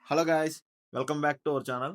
Hello guys, welcome back to our channel.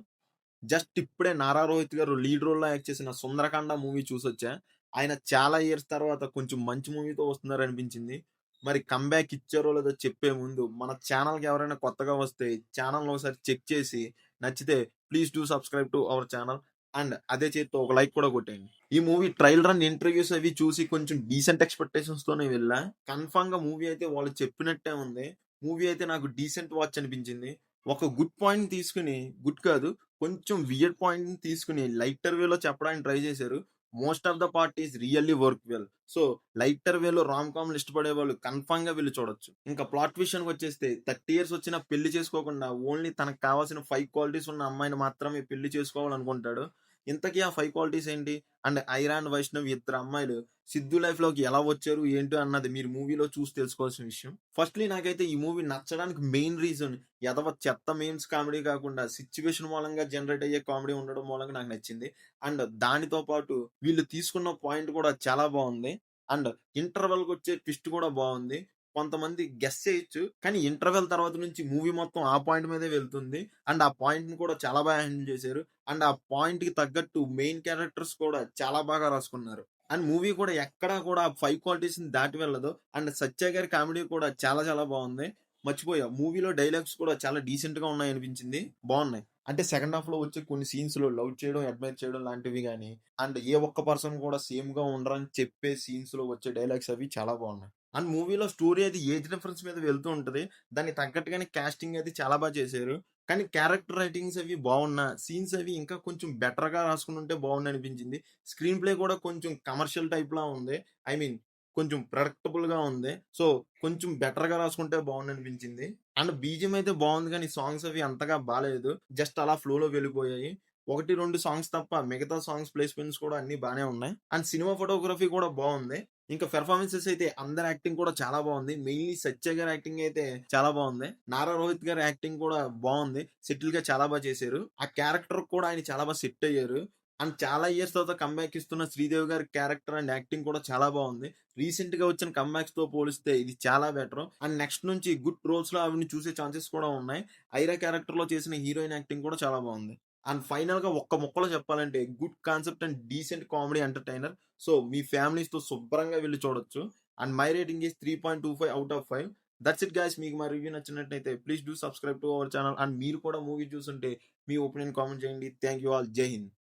Just ఇప్పుడే నారా రోహిత్ గారు lead రోల్‌లో యాక్ట్ చేసిన 'సుందరకాండ' మూవీ చూసొచ్చా. ఆయన చాలా ఇయర్స్ తర్వాత కొంచెం మంచి మూవీతో వస్తున్నారనిపించింది. మరి కమ్‌బ్యాక్ ఇచ్చారో లేదో చెప్పే ముందు మన ఛానల్‌కి ఎవరైనా కొత్తగా వస్తే ఛానల్‌ని ఒకసారి చెక్ చేసి నచ్చితే please do subscribe to our channel and అదే చేత్తో ఒక లైక్ కూడా కొట్టేయండి. ఈ మూవీ ట్రైలర్ అండ్ ఇంటర్వ్యూస్ అవి చూసి కొంచెం డీసెంట్ ఎక్స్‌పెక్టేషన్స్‌తోనే వెళ్ళా. కన్ఫర్మ్‌గా మూవీ అయితే వాళ్ళు చెప్పినట్టే ఉంది. మూవీ అయితే నాకు డీసెంట్ వాచ్ అనిపించింది. ఒక గుడ్ పాయింట్ తీసుకొని గుడ్ కాదు, కొంచెం వియర్డ్ పాయింట్‌ని తీసుకొని లైటర్ వేలో చెప్పడానికి ట్రై చేశారు. Most of the part is really work well. So, lighter వేలో రామ్ కామ్‌లు ఇష్టపడే వాళ్ళు కన్ఫర్మ్‌గా వెళ్లి చూడొచ్చు. ఇంకా ప్లాట్ విషయానికొచ్చేస్తే 30 ఇయర్స్ వచ్చినా పెళ్లి చేసుకోకుండా ఓన్లీ తనకు కావాల్సిన 5 క్వాలిటీస్ ఉన్న అమ్మాయిని మాత్రమే పెళ్లి చేసుకోవాలనుకుంటాడు. ఇంతకీ ఆ 5 క్వాలిటీస్ ఏంటి? అండ్ ఐరా అండ్ వైష్ణవి ఇద్దరు అమ్మాయిలు సిద్ధు లైఫ్‌లోకి ఎలా వచ్చారు? ఏంటి? అన్నది మీరు మూవీలో చూసి తెలుసుకోవాల్సిన విషయం. ఫస్ట్‌లీ నాకైతే ఈ మూవీ నచ్చడానికి మెయిన్ రీజన్ ఎదవ చెత్త మీమ్స్ కామెడీ కాకుండా సిట్యుయేషన్ మూలంగా జనరేట్ అయ్యే కామెడీ ఉండడం మూలంగా నాకు నచ్చింది. అండ్ దానితో పాటు వీళ్ళు తీసుకున్న పాయింట్ కూడా చాలా బావుంది. అండ్ ఇంటర్వల్‌కొచ్చే ట్విస్ట్ కూడా బావుంది. కొంతమంది గెస్ చేయొచ్చు. కానీ ఇంటర్వెల్ తర్వాత నుంచి మూవీ మొత్తం ఆ పాయింట్ మీదే వెళ్తుంది. అండ్ ఆ పాయింట్‌ని కూడా చాలా బాగా హ్యాండిల్ చేశారు. అండ్ ఆ పాయింట్‌కి తగ్గట్టు మెయిన్ క్యారెక్టర్స్ కూడా చాలా బాగా రాసుకున్నారు. అండ్ మూవీ కూడా ఎక్కడా కూడా 5 క్వాలిటీస్‌ని దాటి వెళ్ళదు. అండ్ సత్య గారి కామెడీ కూడా చాలా చాలా బావుంది. మర్చిపోయా, మూవీలో డైలాగ్స్ కూడా చాలా డీసెంట్‌గా ఉన్నాయనిపించింది. బావున్నాయి. అంటే సెకండ్ హాఫ్‌లో వచ్చే కొన్ని సీన్స్‌లో లవ్ చేయడం, అడ్మైర్ చేయడం లాంటివి గాని, అండ్ ఏ ఒక్క పర్సన్ కూడా సేమ్‌గా ఉండరని చెప్పే సీన్స్‌లో వచ్చే డైలాగ్స్ అవి చాలా బావున్నాయి. అండ్ మూవీలో స్టోరీ అది ఏజ్ డిఫరెన్స్ మీద వెళ్తూ ఉంటది. దానికి తగ్గట్టుగానే కాస్టింగ్ అది చాలా చేశారు. కానీ క్యారెక్టర్ రైటింగ్స్ అవి బావున్నా, సీన్స్ అవి ఇంకా కొంచెం బెటర్‌గా రాసుకునుంటే బావుండనిపించింది. స్క్రీన్ ప్లే కూడా కొంచెం కమర్షియల్ టైప్‌లా ఉంది. ఐ మీన్ కొంచెం ప్రెడిక్టబుల్‌గా ఉంది. సో, కొంచెం బెటర్‌గా రాసుకుంటే బావుండనిపించింది. అండ్ బీజీఎం అయితే బావుంది గానీ, సాంగ్స్ అవి అంతగా బాలేదు. జస్ట్ అలా ఫ్లోలో వెళ్ళిపోయాయి. 1, 2 సాంగ్స్ తప్ప మిగతా సాంగ్స్ ప్లేస్‌మెంట్స్ కూడా అన్నీ బానే ఉన్నాయి. అండ్ సినిమా ఫోటోగ్రఫీ కూడా బావుంది. ఇంకా పెర్ఫార్మన్సెస్ అయితే అందరి యాక్టింగ్ కూడా చాలా బావుంది. మెయిన్‌లీ సత్య గారి యాక్టింగ్ అయితే చాలా బావుంది. నారా రోహిత్ గారి యాక్టింగ్ కూడా బావుంది. సెటిల్‌గా చాలా చేశారు. ఆ క్యారెక్టర్ కూడా ఆయన చాలా సెట్ అయ్యారు. అండ్ చాలా ఇయర్స్ తర్వాత కమ్‌బ్యాక్ ఇస్తున్న శ్రీదేవి గారి క్యారెక్టర్ అండ్ యాక్టింగ్ కూడా చాలా బావుంది. రీసెంట్‌గా వచ్చిన కమ్‌బ్యాక్స్‌తో పోలిస్తే ఇది చాలా బెటర్. అండ్ నెక్స్ట్ నుంచి గుడ్ రోల్స్‌లో ఆవిడని చూసే ఛాన్సెస్ కూడా ఉన్నాయి. ఐరా క్యారెక్టర్‌లో చేసిన హీరోయిన్ యాక్టింగ్ కూడా చాలా బావుంది. అండ్ ఫైనల్‌గా ఒక్క ముక్కలో చెప్పాలంటే good concept and decent comedy entertainer. So, మీ ఫ్యామిలీస్‌తో శుభ్రంగా వెళ్లి చూడొచ్చు. And my rating is 3.25 out of 5. That's it guys. మీకు మా రివ్యూ నచ్చినట్టయితే please do subscribe to our channel. And మీరు కూడా మూవీ చూసుంటే మీ ఒపీనియన్ కామెంట్ చేయండి. Thank you all. Jai Hind.